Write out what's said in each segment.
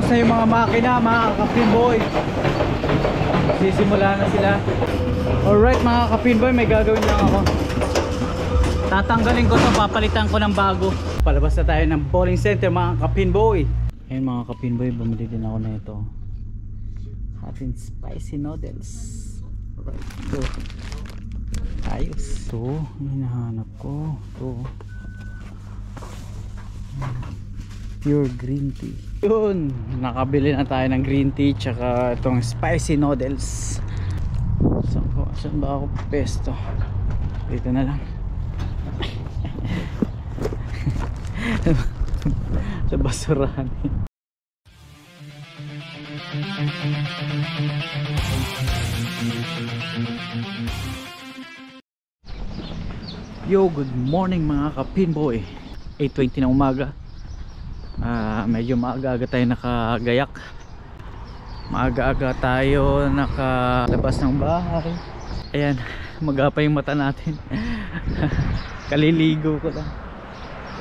Tapos na yung mga makina, mga ka-pinboy. Sisimula na sila. Alright mga ka-pinboy, may gagawin lang ako. Tatanggalin ko to, papalitan ko ng bago. Palabas na tayo ng bowling center mga ka-pinboy. Ayun mga ka-pinboy, bumili din ako na ito. Hot and spicy noodles. Alright, ito. Ayos. Ito, hinahanap ko. Ito. Pure green tea. Yun, nakabili na tayo ng green tea tsaka itong spicy noodles. Saan ba ako pesto? Dito na lang. Sa basurahan. Yo, good morning mga ka-pinboy. 8:20 na umaga. Medyo maaga-aga tayo nakagayak. Maaga-aga tayo nakalabas ng bahay. Ayan, magapa yung mata natin. Kaliligo ko lang.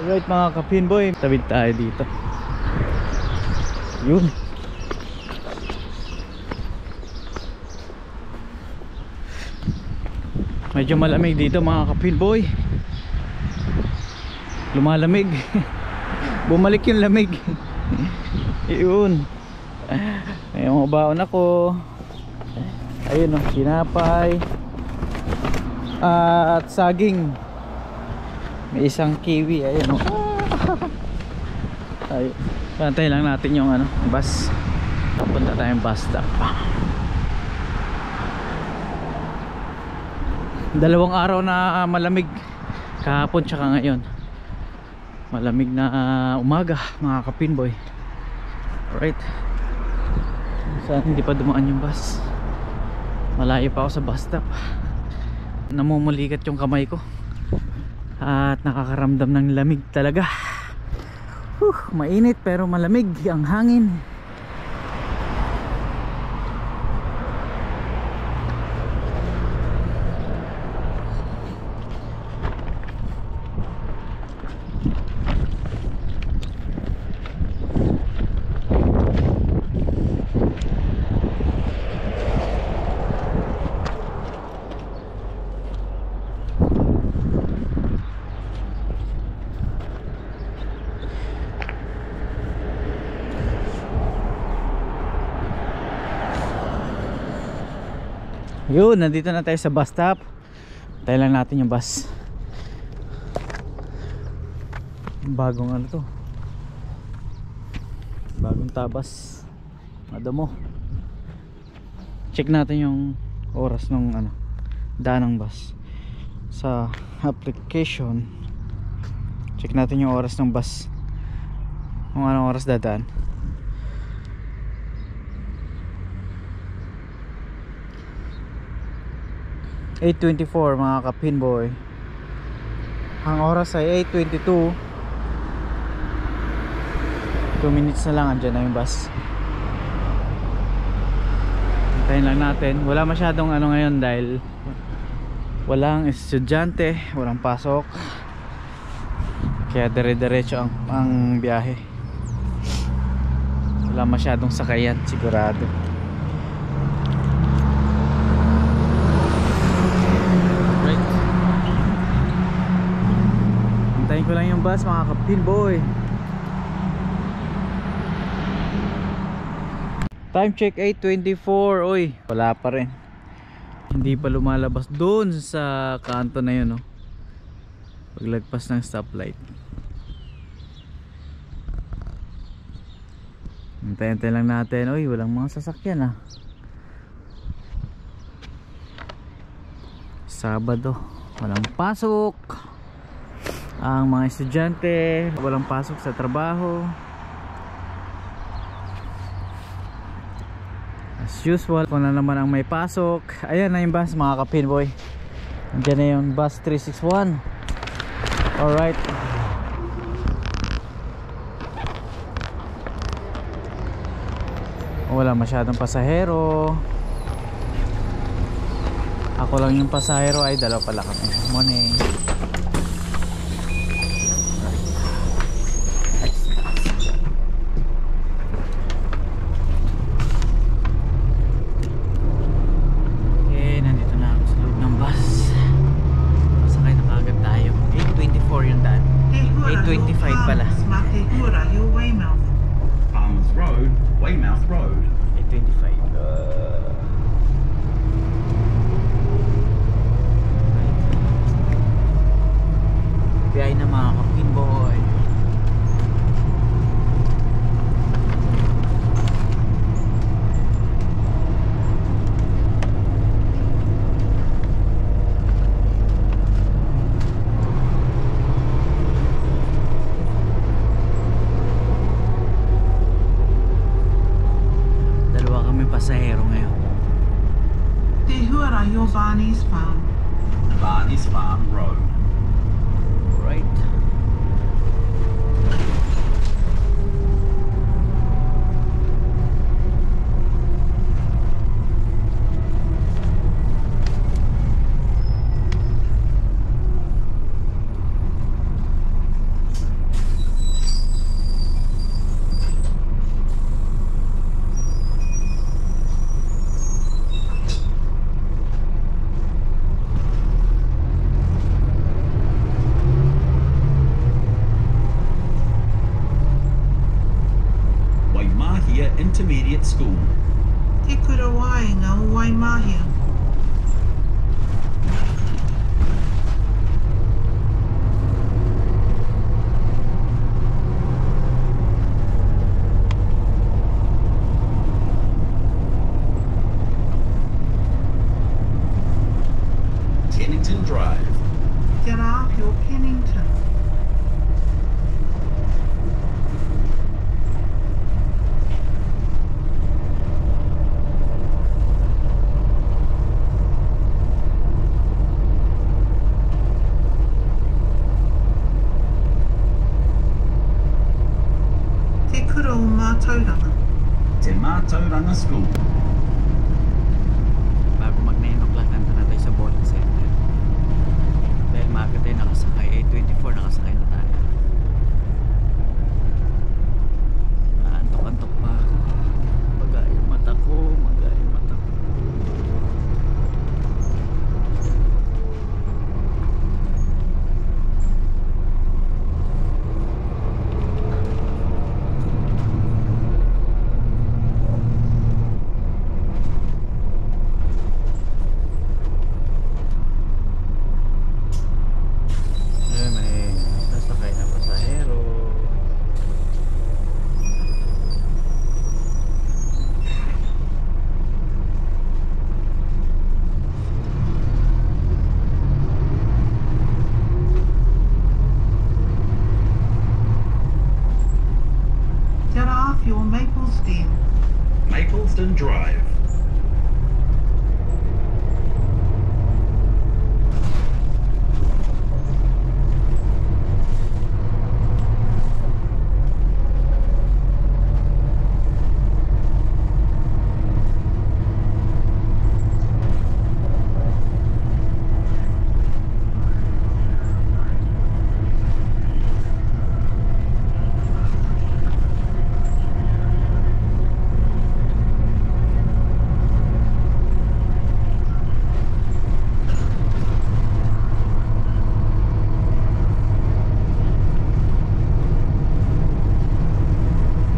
Alright mga ka-pinboy, tawid tayo dito. Yun. Medyo malamig dito mga ka-pinboy. Lumalamig. Bumalik yung lamig. Yun. May mga baon ako. Ayun o, sinapay at saging. May isang kiwi. Ayun o. Ayun. Pantay lang natin yung bus. Punta tayong bus stop. Dalawang araw na malamig. Kahapon tsaka ngayon. Malamig na umaga mga ka-pinboy. Alright. Saan hindi pa dumaan yung bus. Malayo pa ako sa bus stop. Namumulikat yung kamay ko. At nakakaramdam ng lamig talaga. Mainit pero malamig ang hangin. Yun, nandito na tayo sa bus stop. Tayo lang natin yung bus. Bagong to. Bagong tabas. Madamo. Check natin yung oras ng daan ng bus. Sa application. Check natin yung oras ng bus. Kung anong oras dadaan. 8:24 mga ka-pinboy. Ang oras ay 8:22. 2 minutes na lang, andyan na yung bus. Hintayin lang natin. Wala masyadong ngayon dahil walang estudyante, walang pasok. Kaya dire-diretso ang biyahe. Wala masyadong sakayan sigurado. Hintayin ko lang yung bus mga ka-pinboy. Time check 8:24. Oy, wala pa rin. Hindi pa lumalabas doon sa kanto na yun, paglagpas ng stoplight. Hintayin lang natin. Oy, walang mga sasakyan Sabado, walang pasok. Ang mga estudyante walang pasok sa trabaho. As usual, kung na naman ang may pasok. Ayan na yung bus mga ka-pinboy. Andiyan na yung bus 361. Alright. Wala masyadong pasahero. Ako lang yung pasahero. Ay, dalawa pala kami. Morning. pala. Makihura, yung Weymouth. Palms Road, Weymouth Road. 825. Biyahe na mga kapinboy. Dalawa kami pasahero ngayon. Tihura, yung Barney's Farm. Barney's Farm Road. Right. Waimahia Intermediate School. Tikurawai, nga Waimahia. Kennington Drive. Tira, yung Kennington. Tikuro Matauranga. Te Mātauranga School. Bago mag 9 o'clock nandun na tayo sa bowling center. Dahil maaga tayo nakasakay. 8:24 nakasakay na tayo. Antok-antok pa ako. Maga yung mata ko. Maga yung mata ko. May sasakay na pasahero. Tira, yung Maplesden. Maplesden Drive.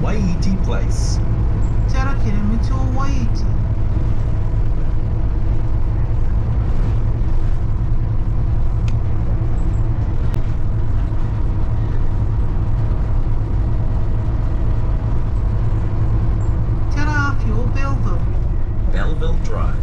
Waihiti Place. Tira, Kirimutu, Waiti. Tira, yung Belleville. Belleville Drive.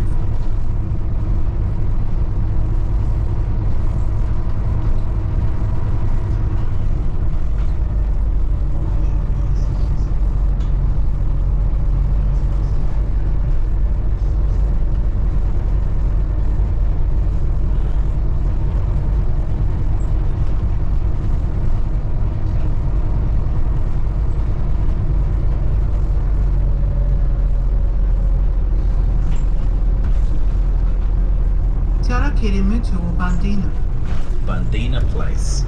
Tira, Kirimutu, Bandina. Bandina Place.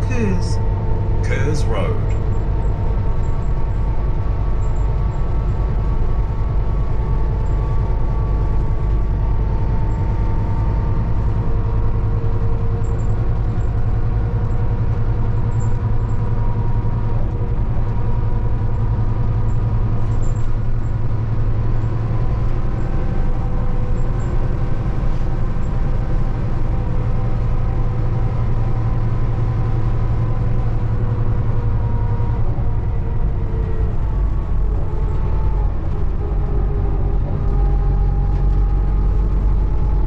Coos. Kerrs Road.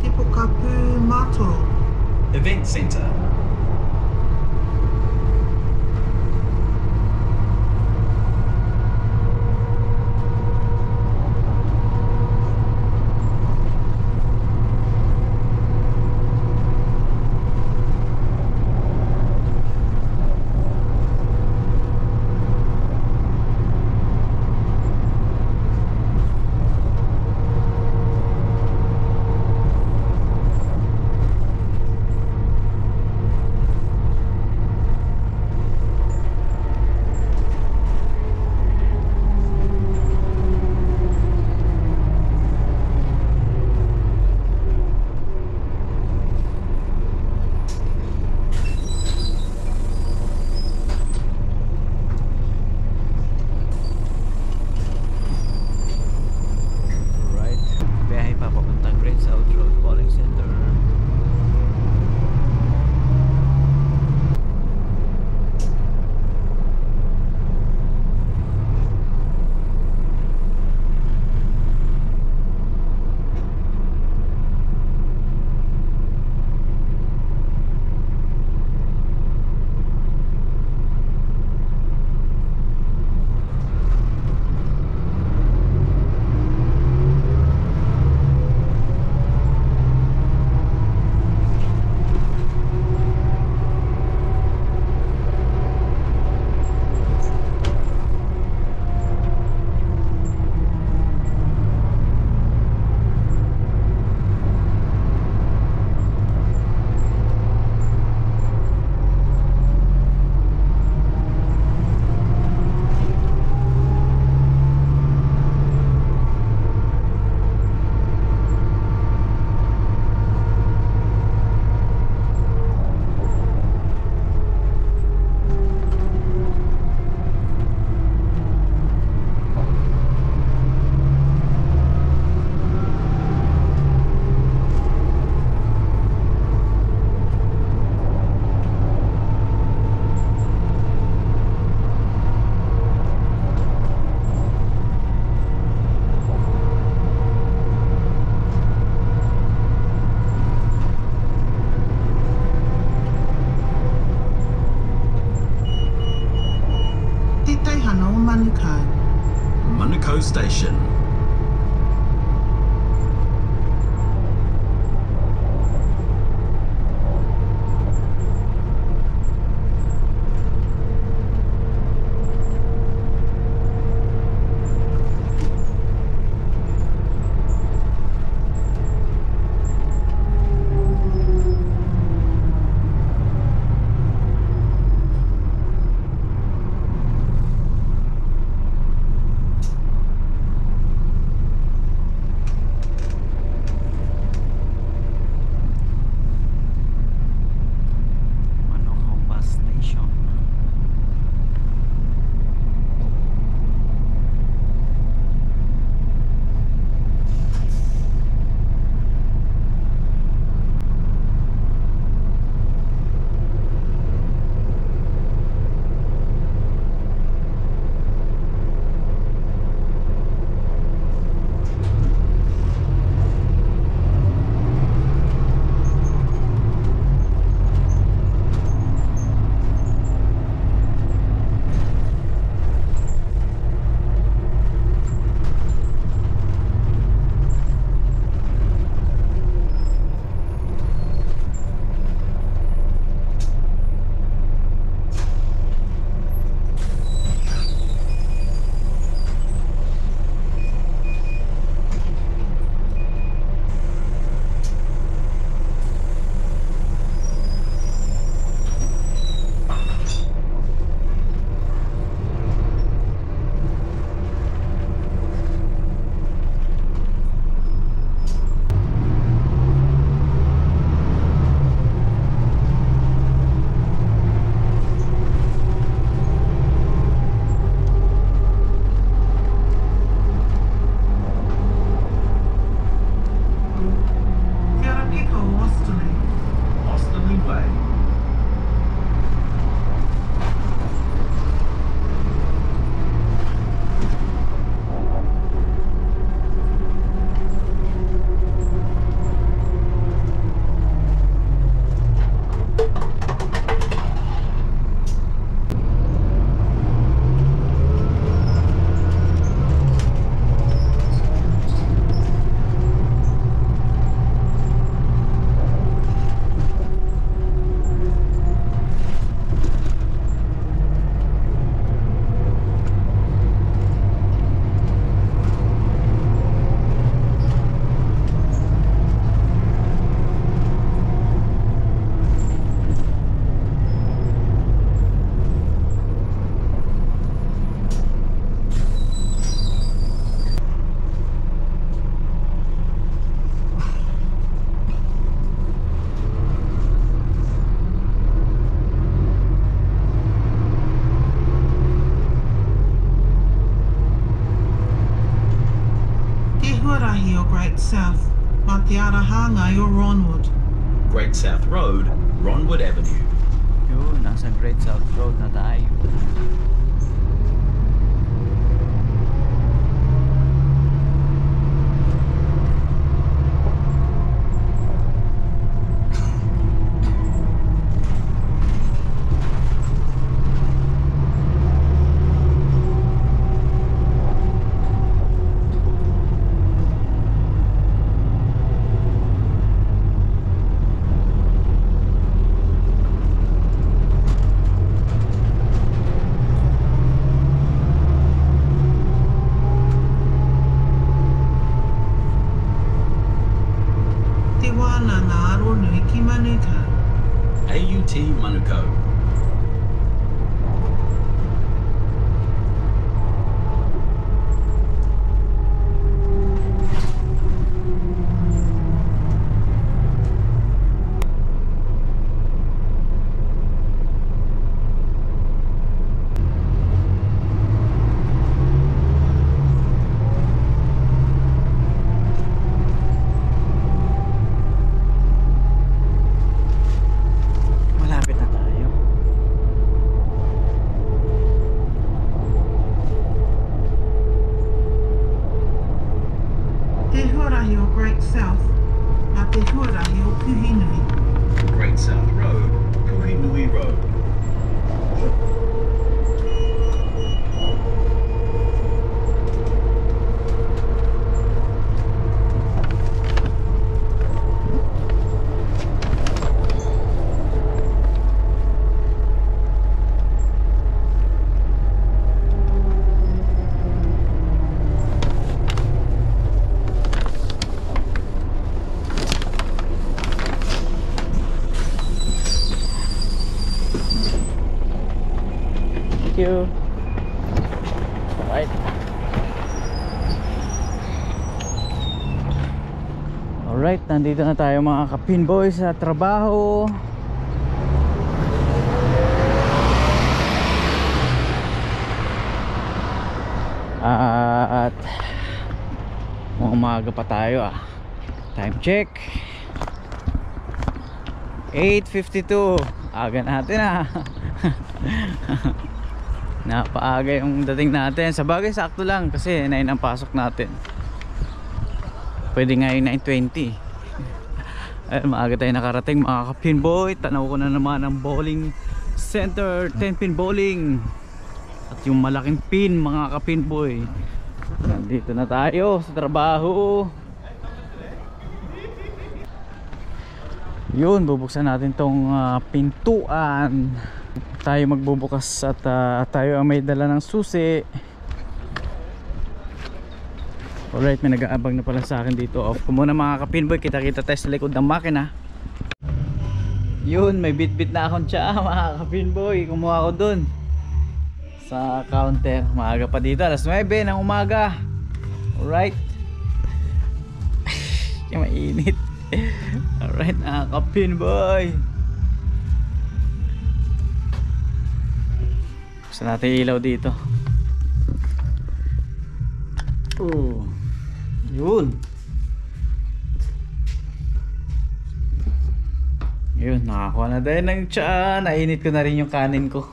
Tipukapu Matoro. Event Centre. Alright, biyahe pa papuntang Great South Road Bowling Center. Titaihana o Manukau. Manukau Station. Mahangay or Ronwood. Great South Road, Ronwood Avenue. Yun, nasa Great South Road na tayo. Tiwala na aro nui ki Manuka. AUT Manukau. Malapit na tayo. Te Huarahi o Great South. A te Huarahi o Puhinui. Great South Road, Puhinui Road. Thank you. Alright. Alright, nandito na tayo mga kapinboy sa trabaho. At umaga pa tayo ah. Time check 8:52. Aga natin ah. Napaaga yung dating natin. Sa bagay sakto lang kasi 9 ang pasok natin. Pwede nga yung 9:20. Ay, maaga tayo nakarating mga kapinboy. Tanaw ko na naman ang bowling center, 10-pin bowling. At yung malaking pin mga kapinboy. Nandito na tayo sa trabaho. Yun, bubuksan natin tong pintuan. Tayo magbubukas at tayo ang may dala ng susi. Alright, may nag-aabang na pala sa akin dito. Off ko muna mga kapinboy. Kita-kita tayo sa likod ng makina. Yun, may bit-bit na akong tsaa mga kapinboy. Kumuha ko dun sa counter. Maaga pa dito, alas 9 ng umaga. Alright. Kaya mainit. Alright mga kapinboy. Gusto natin ilaw dito. Yun. Yun, nakakuha na dahil ng tsaa. Nainit ko na rin yung kanin ko.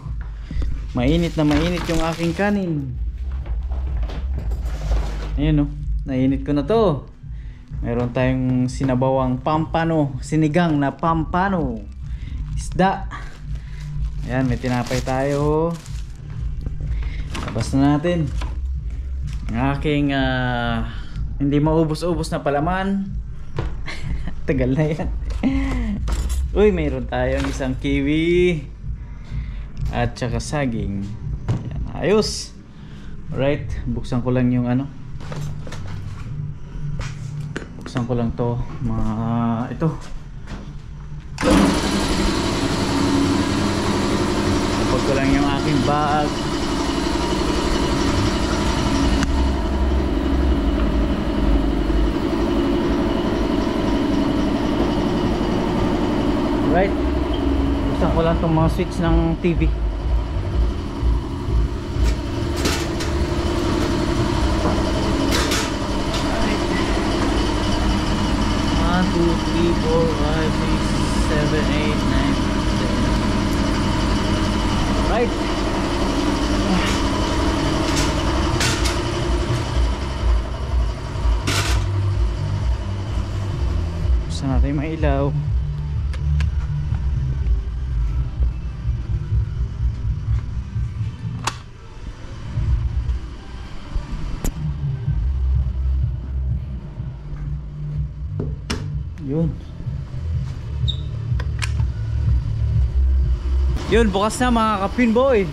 Mainit na mainit yung aking kanin. Ayun o, nainit ko na to. Meron tayong sinabawang pampano, sinigang na pampano, isda. Ayan, may tinapay tayo. Labas na natin ang aking hindi maubos-ubos na palaman. Tagal na yan. Uy, mayroon tayong isang kiwi at saka saging. Ayan, ayos. Alright, buksan ko lang yung ano. Buksan ko lang to, mga ito. Tapos ko lang yung aking bag. Alright, buksan ko lang tong mga switch ng TV. 3, 4, 5, 6, 7, 8, 9, 10. Right. Gusto natin mailaw. Yun, bukas na mga kapinboy.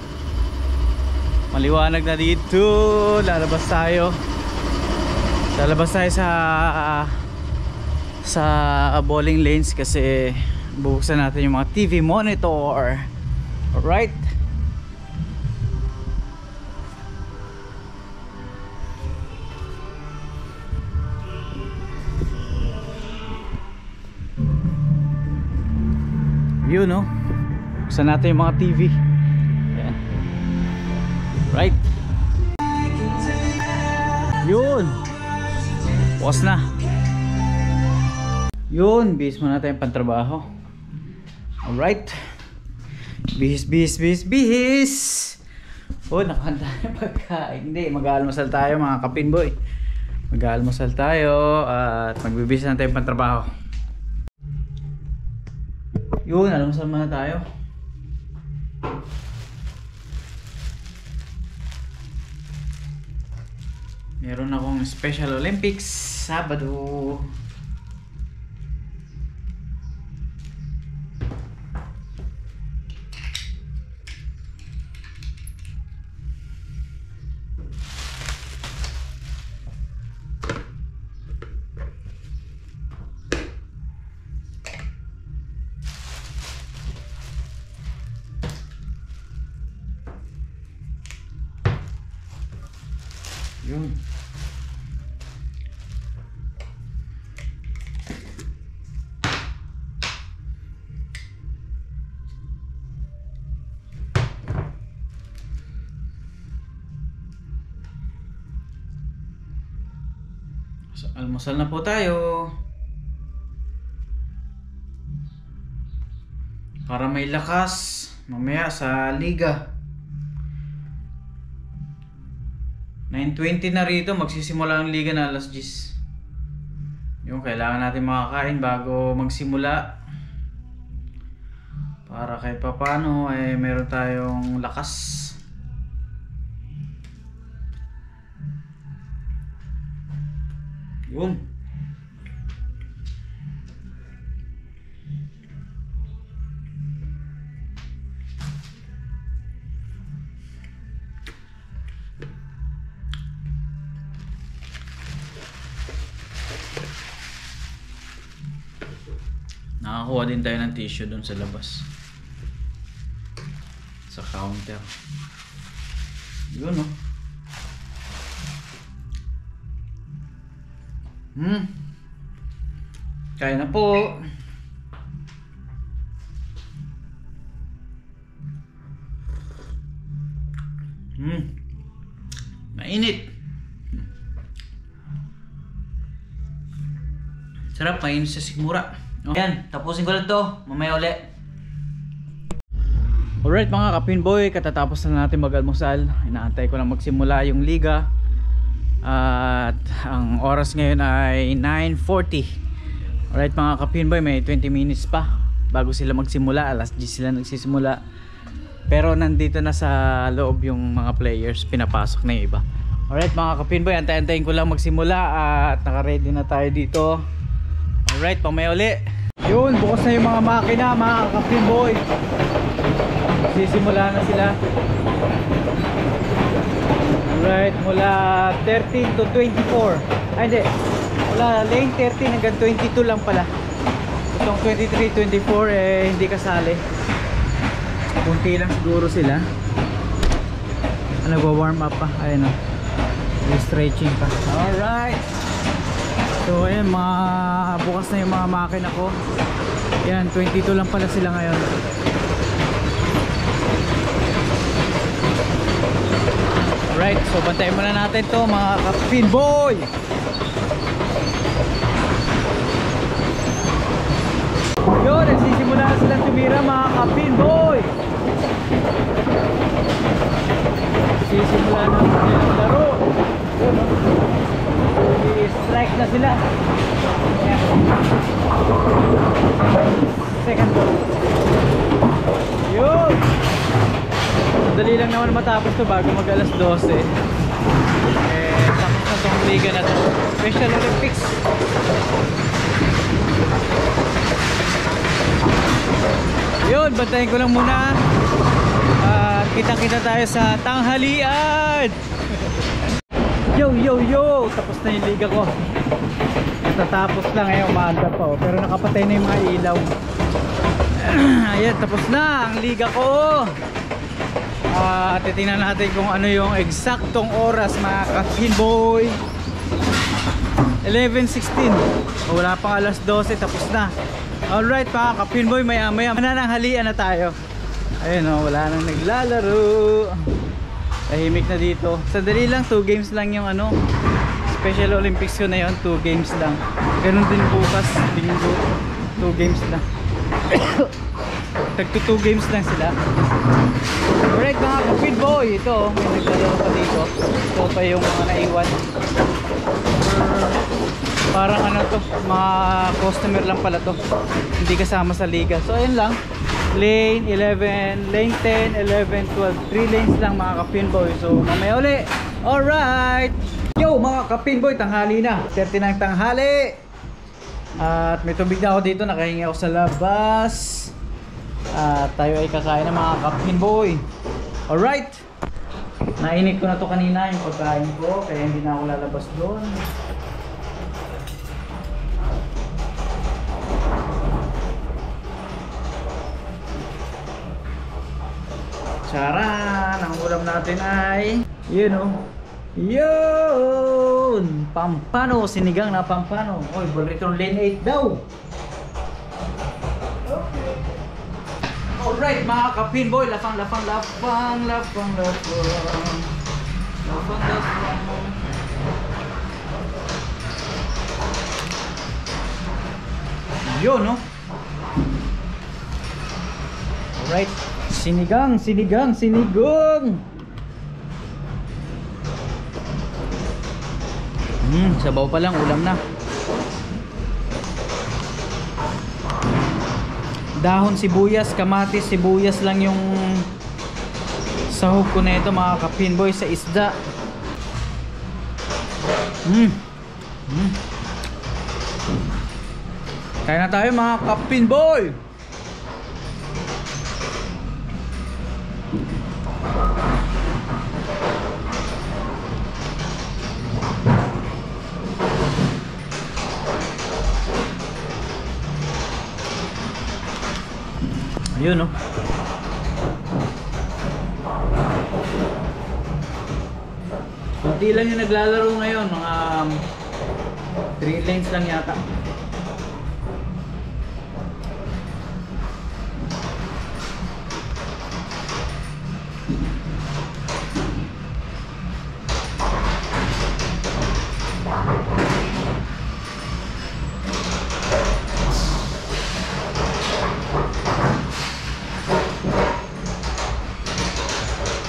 Maliwanag na dito. Lalabas tayo sa bowling lanes kasi bubuksan natin yung mga TV monitor. Alright. Yun, no? Buksan natin yung mga TV. Ayan. Right. Yun. Bukas na. Yun. Bihis muna tayong pantrabaho. Alright. Bihis. Oh, nakahanda na pagkain. Hindi, mag-aalmusal tayo mga kapinboy. Mag-aalmusal tayo at magbibihis na tayong pantrabaho. Yun, almusal muna tayo. Meron akong Special Olympics Sabado. Yun. So, almusal na po tayo. Para may lakas mamaya sa liga. 9:20 na rito, magsisimula ang liga na alas 10. Yung kailangan natin makakain bago magsimula para kahit papano ay meron tayong lakas. Yun. Nakakuha din tayo ng tissue dun sa labas sa counter. Yun, no? Kaya na po. Mainit. Sarap kain sa sikmura. Ayan, tapusin ko lang to. Mamaya ulit. Alright mga kapinboy, katatapos na natin mag-almusal. Inaantay ko lang magsimula yung liga. At ang oras ngayon ay 9:40. Alright mga kapinboy, may 20 minutes pa bago sila magsimula. Alas 10 sila nagsisimula. Pero nandito na sa loob yung mga players, pinapasok na yung iba. Alright mga kapinboy, antay-antayin ko lang magsimula at naka-ready na tayo dito. Alright, pamaya uli. Yun, bukas na yung mga makina mga kapinboy. Sisimula na sila. Alright, mula 13 to 24. Ay hindi, mula lane 13 hanggang 22 lang pala. Itong 23, 24 eh hindi kasali. Kunti lang siguro sila. Nagwa-warm up pa. Ayun o, stretching pa. Alright. So ayan, bukas na yung mga makina ko. Yan, 22 lang pala sila ngayon. Alright, so bantayin muna natin to mga kapinboy. tumira mga ka-pinboy. Sisimula na ang laro. Yun, no? I-strike na sila. Ayan. Second ball. Yun. Dali lang naman matapos to bago mag alas 12. Tapos na tong liga na to. Special Olympics. Yun, bantayin ko lang muna. Kita-kita tayo sa tanghalian. Yo, yo, yo. Tapos na yung liga ko. Natatapos lang ngayon, umaanda pa. Pero nakapatay na yung mga ilaw. Ayan, tapos na ang liga ko. Titingnan natin kung ano yung eksaktong oras mga ka-pinboy. 11:16. Wala pang alas 12, tapos na. Alright mga ka-pinboy, maya maya manananghalian na tayo. Ayun o, wala nang naglalaro. Tahimik na dito. Sandali lang, 2 games lang yung ano, Special Olympics ko na yun, 2 games lang. Ganun din bukas, linggo, 2 games lang. Tagto 2 games lang sila. Alright mga ka-pinboy, ito may naglalaro pa dito. Ito pa yung mga naiwan. Parang ano to, mga customer lang pala to, hindi kasama sa liga. So ayun lang, lane 11, lane 10, 11, 12, 3 lanes lang mga ka-pinboy. So mamaya uli. Alright, yo mga ka-pinboy, tanghali na, 30 ng tanghali. At may tubig na ako dito, nakahingi ako sa labas. At tayo ay kakain ng mga ka-pinboy. Alright, nainit ko na to kanina yung pagkain ko, kaya hindi na ako lalabas doon. Charan! Ang ulam natin ay yun o. Yun! Pampano! Sinigang na pampano. Oy, Bolitron lane 8 daw. Okay. Alright mga ka-pinboy, lafang. Yun no. Alright, sinigang. Sabaw pa lang, ulam na. Dahon sibuyas, kamatis, sibuyas lang yung sahog ko na ito mga ka-pinboy sa isda. Kaya na tayo mga ka-pinboy. Ayun no. Kunti lang yung naglalaro ngayon, mga 3 lanes lang yata.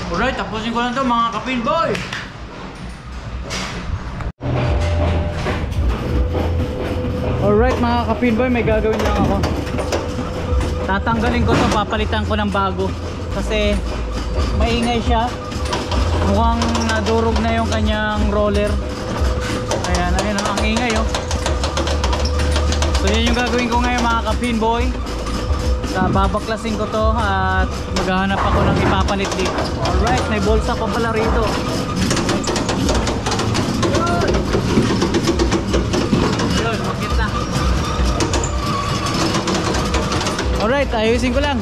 Alright, tapusin ko lang to mga ka-pinboy. Alright mga ka-pinboy, may gagawin lang ako. Tatanggalin ko to, papalitan ko ng bago. Kasi maingay siya. Mukhang nadurog na yung kanyang roller. Ayan, ayun ang ingay oh. So yun yung gagawin ko ngayon mga ka-pinboy. Babaklasin ko to at maghahanap ako ng ipapalit dito. Alright, may bulsa pa pala rito. Yun, bakit na. Alright, ayusin ko lang.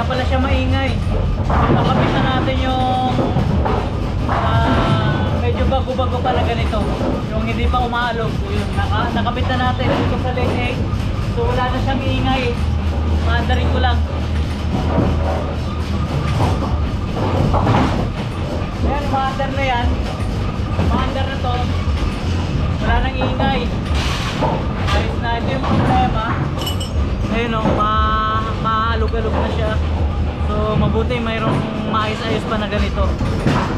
pala siya maingay. Nakapit na natin yung medyo bago-bago pala ganito. Yung hindi pa umaalog. Yun, nakapit na natin dito sa lane 8. So wala na siyang ingay. Maandarin ko lang. Ayan, maandar na yan. Maandar na to. Wala nang ingay. Ayos na. Ito yung problema. Ayun o, maalog-alog na siya. So mabuti mayroong maayos-ayos pa na ganito.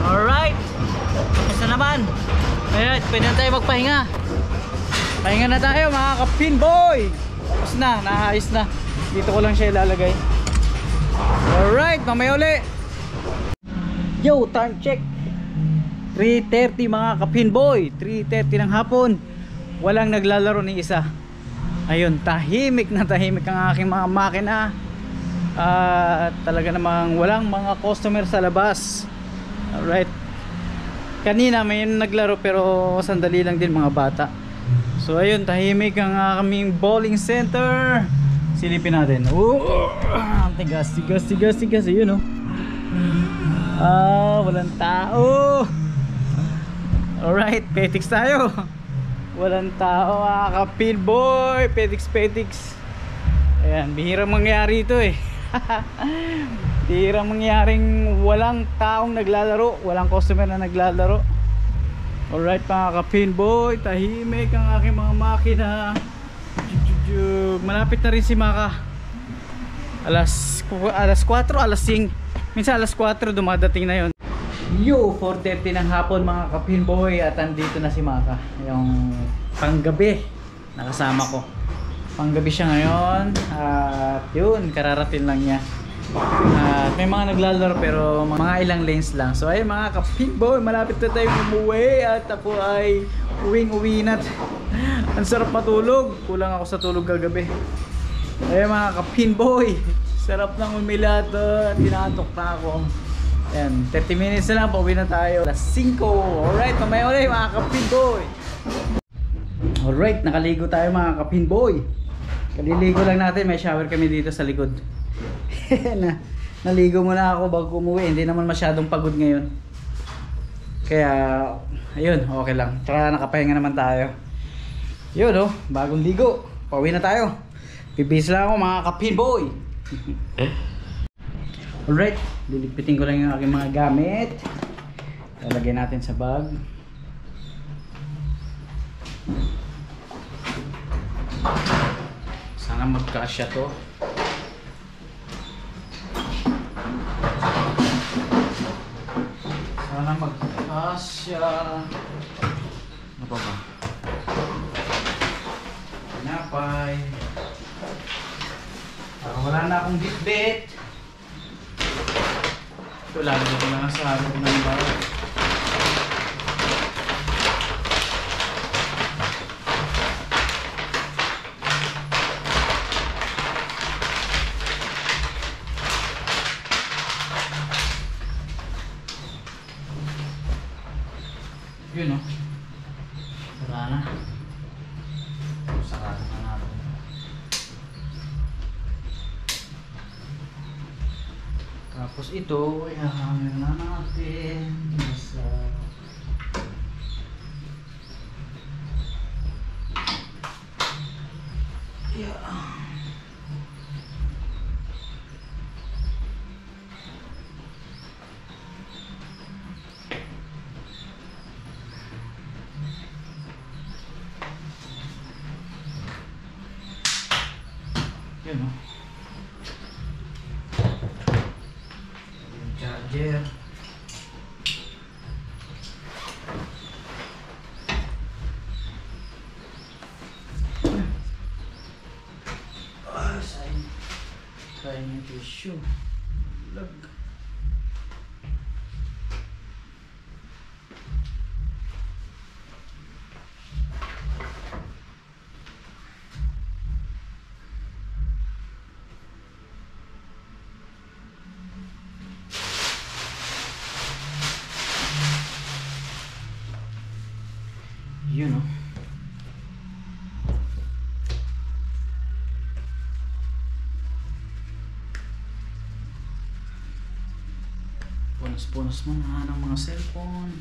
Alright. Isa naman. Ayan, pwede na tayo magpahinga. Pahinga na tayo mga ka-pinboy. Tapos na, naayos na. Dito ko lang siya ilalagay. Alright, mamaya uli. Yo, time check 3:30 mga ka-pinboy. 3:30 ng hapon. Walang naglalaro ni isa. Ayun, tahimik na tahimik ang aking mga makina. Talaga namang walang mga customer sa labas. Alright. Kanina may naglaro pero sandali lang din mga bata. So ayun, tahimik ang aming bowling center. Silipin natin. Tigas. Ayun walang tao. Alright, petix tayo. Walang tao mga ka-pinboy. Petix. Ayan, bihirang mangyari ito eh. Bihirang mangyaring walang taong naglalaro, walang customer na naglalaro. Alright mga ka-pinboy, tahimik ang aking mga makina. Malapit na rin si Maka. Alas 4, alas 5. Minsan alas 4 dumadating na yon. Yo, 4:30 ng hapon mga ka-pinboy. At andito na si Maka. Yung panggabi nakasama ko. Panggabi siya ngayon. At yun, kararating lang niya. At may mga naglalaro pero mga ilang lanes lang. So ayun mga ka-pinboy, malapit na tayo umuwi. At ako ay uwi na. Ang sarap matulog. Kulang ako sa tulog kagabi. Ayun mga ka-pinboy, sarap ng umilat. Tinatok na ako. Ayan, 30 minutes na lang, pauwi na tayo. Alas 5. Alright, mamaya ulit mga ka-pinboy. Alright, nakaligo tayo mga ka-pinboy. Kaliligo lang natin, may shower kami dito sa likod. Naligo muna ako bago umuwi. Hindi naman masyadong pagod ngayon. Kaya, ayun, okay lang. Tsaka nakapahinga naman tayo. Yun bagong ligo. Pauwi na tayo. Pibis lang ako mga ka-pinboy. Alright, lilipitin ko lang yung aking mga gamit. Lalagay natin sa bag. Sana magkasya to. Sana magkasya. Ano pa ba? Napay. Wala na akong bitbit. Ito lang, ito lang sa harap ng bag. Yun wala na. Sarado na natin. Tapos ito, ihahangin na natin sa yun yung charger. Sayang yung tissue. Lag. You know. punas mo na ng mga cellphone.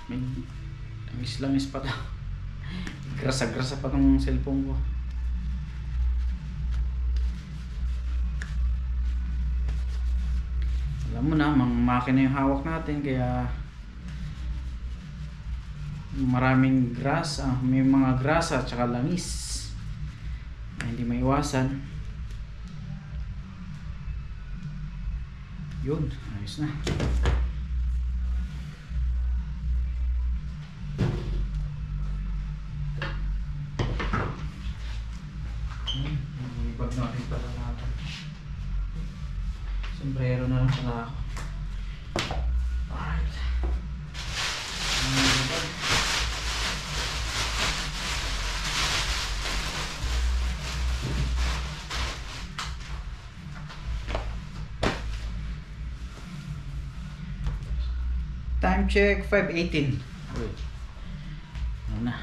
May langis pa to. Grasa-grasa pa ng cellphone ko. Alam mo na, mga makina yung hawak natin, kaya maraming grasa, may mga grasa at saka langis na hindi maiwasan. Yun, ayos na. Ibag natin pala natin. Sombrero na lang pala ako. Alright. Time check 5:18. Uy. Ano na?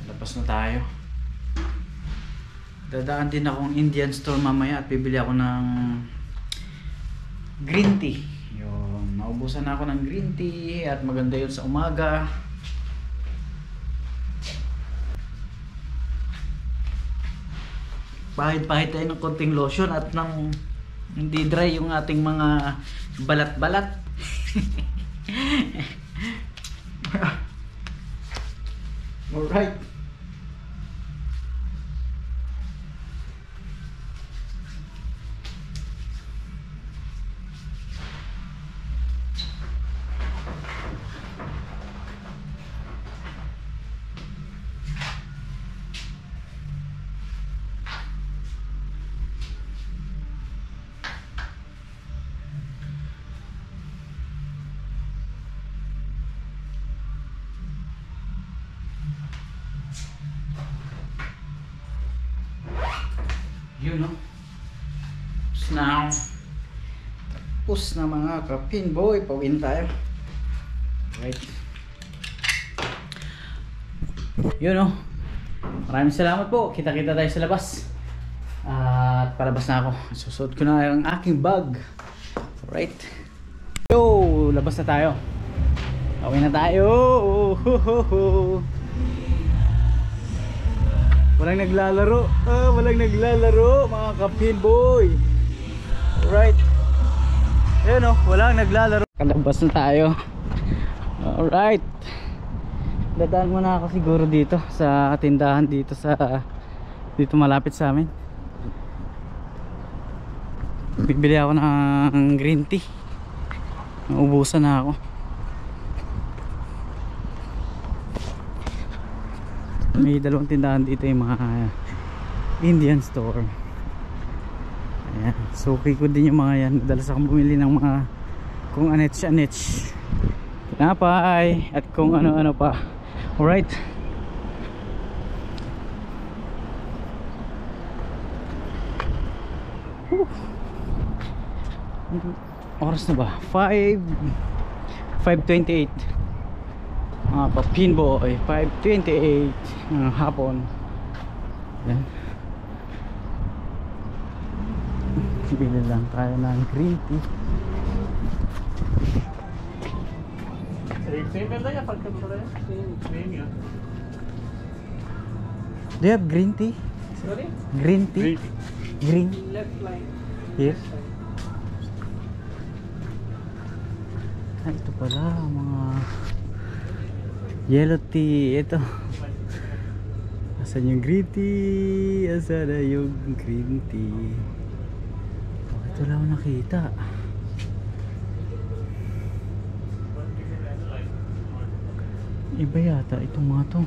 Labas na tayo. Dadaan din akong Indian store mamaya at bibili ako ng green tea. Yun, naubusan na ako ng green tea at maganda yun sa umaga. Pahit-pahit tayo ng konting lotion at ng hindi dry yung ating mga balat-balat. Alright. Yun, no? Tapos na mga ka-pinboy, pauwiin tayo. Right. Yun, no? Maraming salamat po. Kita-kita tayo sa labas. At palabas na ako. Susuot ko na ang aking bag. Right. Yo, labas na tayo. Pauwi na tayo. Walang naglalaro. Walang naglalaro mga ka-pinboy. Alright. Ayun, oh, walang naglalaro. Kalabas na tayo. Alright. Dadaan muna ako siguro dito sa tindahan dito malapit sa amin. Bibili ako ng green tea. Naubusan na ako. May dalawang tindahan dito yung mga Indian store. Ayan. So okay ko din yung mga yan. Madalas akong bumili ng mga kung anets tinapay at kung ano-ano pa. Alright. Oras na ba? 5:28 mga ka-pinboy. 5:28 ng hapon. Yan. Bili lang tayo ng green tea. Do you have green tea? Sorry? Green tea? Green? Left line. Here? Ah, ito pala mga yellow tea. Ito. Asan yung green tea? Asan na yung green tea? Oh, ito lang ako nakita. Iba yata itong mga to.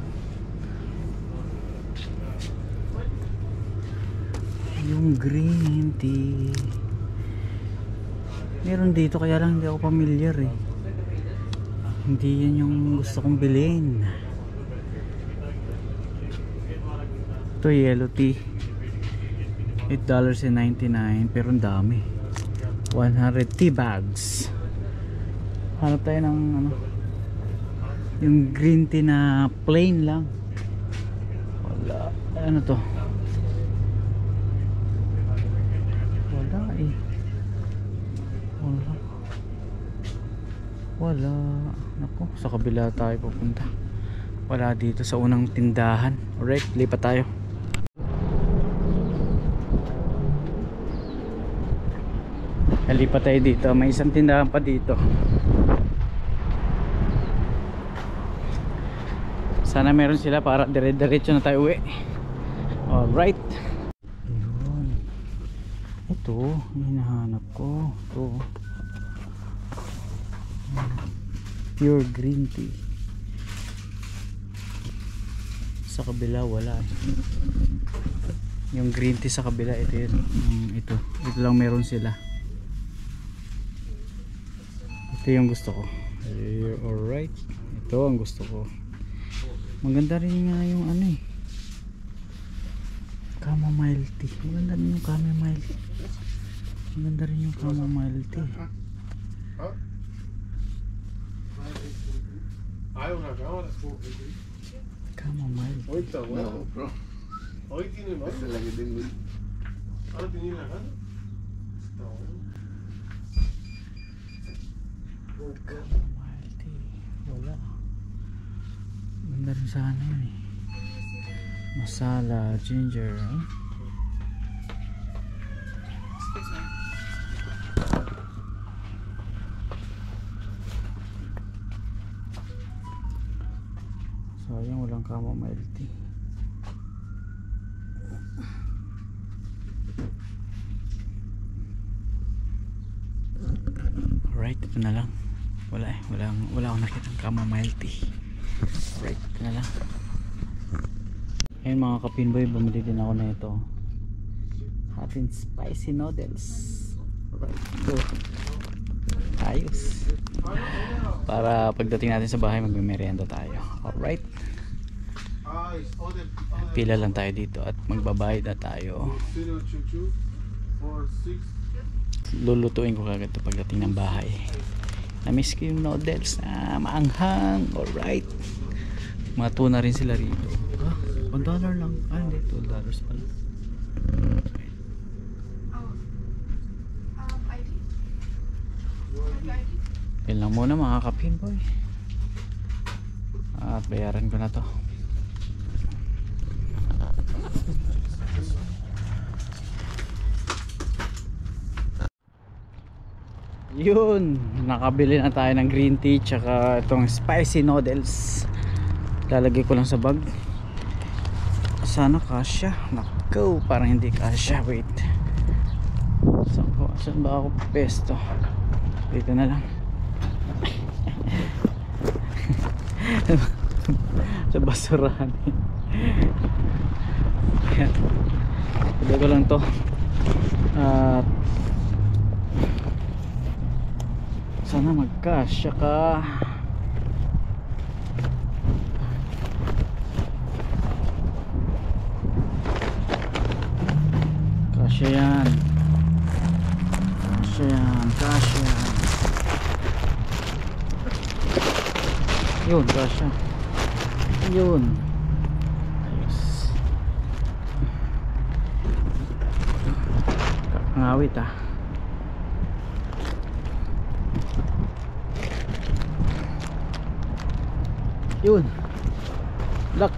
Yung green tea. Meron dito kaya lang hindi ako familiar eh. Hindi yan yung gusto kong bilhin. Ito yellow tea. $8.99 pero ang dami. 100 tea bags. Hanap tayo ng ano, yung green tea na plain lang. Wala. Ano to? Wala eh. Wala. Naku, sa kabila tayo pupunta. Wala dito sa unang tindahan. Alright, lipat tayo. Lipat tayo dito. May isang tindahan pa dito. Sana meron sila para dire-diretso na tayo uwi. Alright. Ayun. Ito, hinahanap ko. Ito. Pure green tea. Sa kabila wala. Yung green tea sa kabila ito yun. Ito lang meron sila. Ito yung gusto ko. Alright. Ito ang gusto ko. Maganda rin nga yung ano eh, chamomile tea. Maganda rin yung chamomile. Maganda rin yung chamomile tea. Chamomile. No, bro. Hoy tiene más. Esa es la que tengo. Ahora tenía la gana. Está bueno. Chamomile tea. Wala. Maganda rin sana yun eh. Masala, ginger. Sayang walang chamomile tea. Alright, ito na lang. Wala akong nakitang chamomile tea. Alright, ito na lang. Ayun mga kapinboy, bumili din ako na ito. Hot and spicy noodles. Alright, ito. Ayos. Para pagdating natin sa bahay, magme-merienda tayo. Alright. Pila lang tayo dito at magbabayad na tayo. Lulutuin ko kagad ito pagdating ng bahay. Na-miss ko yung noodles na maanghang. Alright. Mga tuna rin sila rito. $1 lang. Hindi, $2 pala. Yan lang muna mga kapinboy. At bayaran ko na to. Yun, nakabili na tayo ng green tea tsaka itong spicy noodles. Lalagay ko lang sa bag. Sana kasya. Nako, parang hindi kasya. Wait, saan ba ako pesto? Dito na lang. Sa basurahan. Lagay ko lang to. At sana magkasya ka. Kasya yan. Kasya yan. Kasya yan. Yun, kasya. Yun. Ayos. Kakangawit ah. Yun. Lock.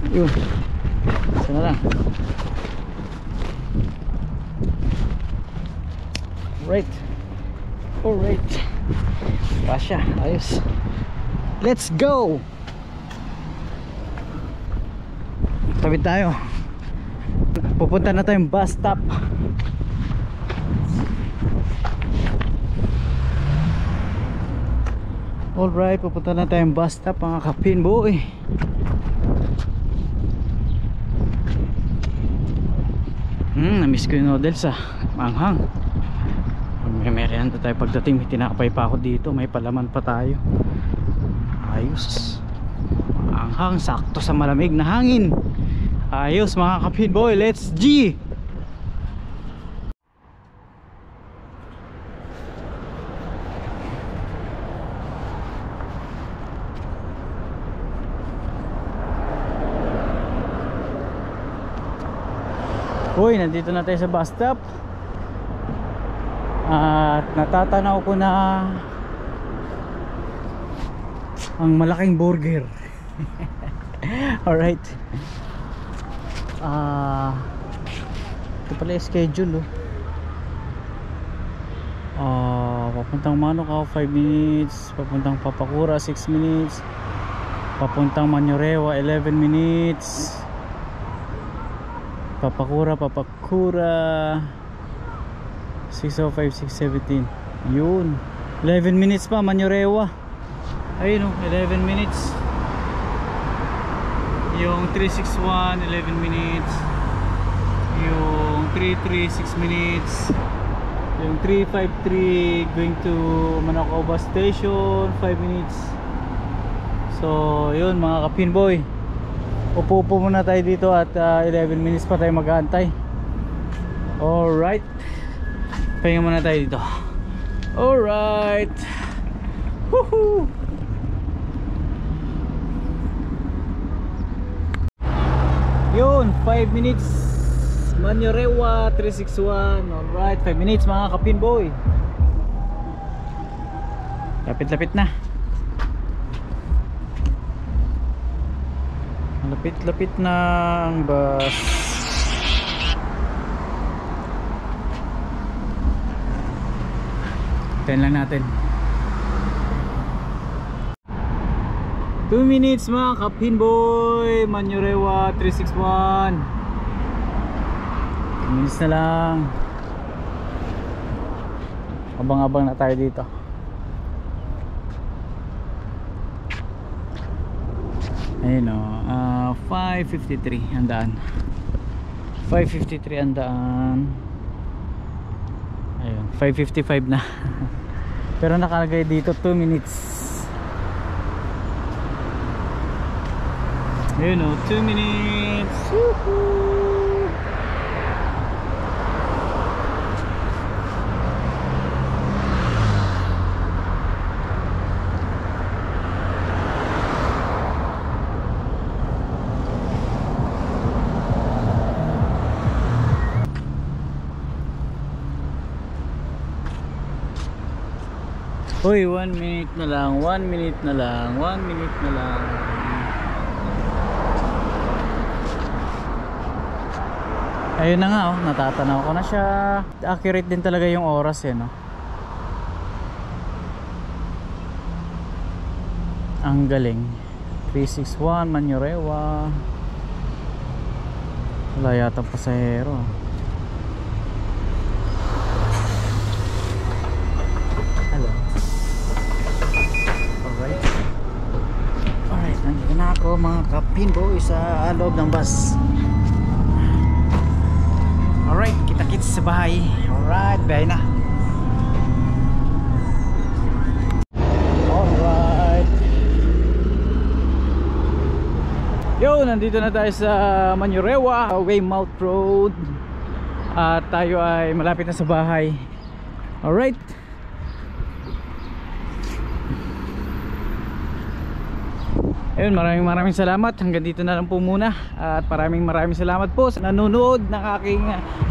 Yun. Sana lang. Right. Alright. Kasya. Ayos. Let's go. Tawid tayo. Pupunta na tayong bus stop. Alright, pupunta na tayong bus stop mga kapinboy. Na-miss ko yung noodles ah. Manghang. May merienda tayo pagdating. May tinapay pa ako dito. May palaman pa tayo. Ayos. Manghang, sakto sa malamig na hangin. Ayos mga kapinboy. Let's G! Uy, nandito na tayo sa bus stop. At natatanaw ko na ang malaking burger. Alright. Ito pala yung schedule, papuntang Manukau 5 minutes, papuntang Papakura 6 minutes, papuntang Manyorewa 11 minutes, Papakura 605, 617. Yun, 11 minutes pa Manyorewa. Ayun o, 11 minutes. Yung 361 11 minutes, yung 33 6 minutes, yung 353 going to Manukau bus station 5 minutes. So yun mga kapinboy, upo muna tayo dito at 11 minutes pa tayo mag-aantay. Alright, pahinga muna tayo dito. Alright, woohoo. Yun, 5 minutes Manyorewa 361. Alright, 5 minutes mga kapinboy. Lapit-lapit na. Lapit-lapit na ang bus. Tayin lang natin. 2 minutes mga kapinboy, Manyorewa 361. 2 minutes na lang. Abang-abang na tayo dito. Ayun o, 5:53 ang daan. 5:53 ang daan. Ayun, 5:55 na. Pero nakalagay dito 2 minutes. Ayun o, 2 minutes. Woohoo! Uy, 1 minute na lang, 1 minute na lang, 1 minute na lang. Ayun na nga oh, natatanaw ko na siya. Accurate din talaga yung oras eh, no? Ang galing. 361 Manyorewa. Wala yata pasahero. Hello. Alright. Alright, nandito na ako mga kapinboy sa loob ng bus. Alright, kita-kits sa bahay. Alright, bahay na. Alright. Yo, nandito na tayo sa Manyorewa, Weymouth Road. At tayo ay malapit na sa bahay. Alright. Ayun, maraming salamat. Hanggang dito na lang po muna. At maraming salamat po sa nanonood ng aking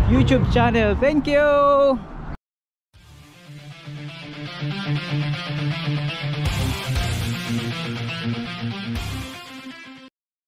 YouTube channel. Thank you!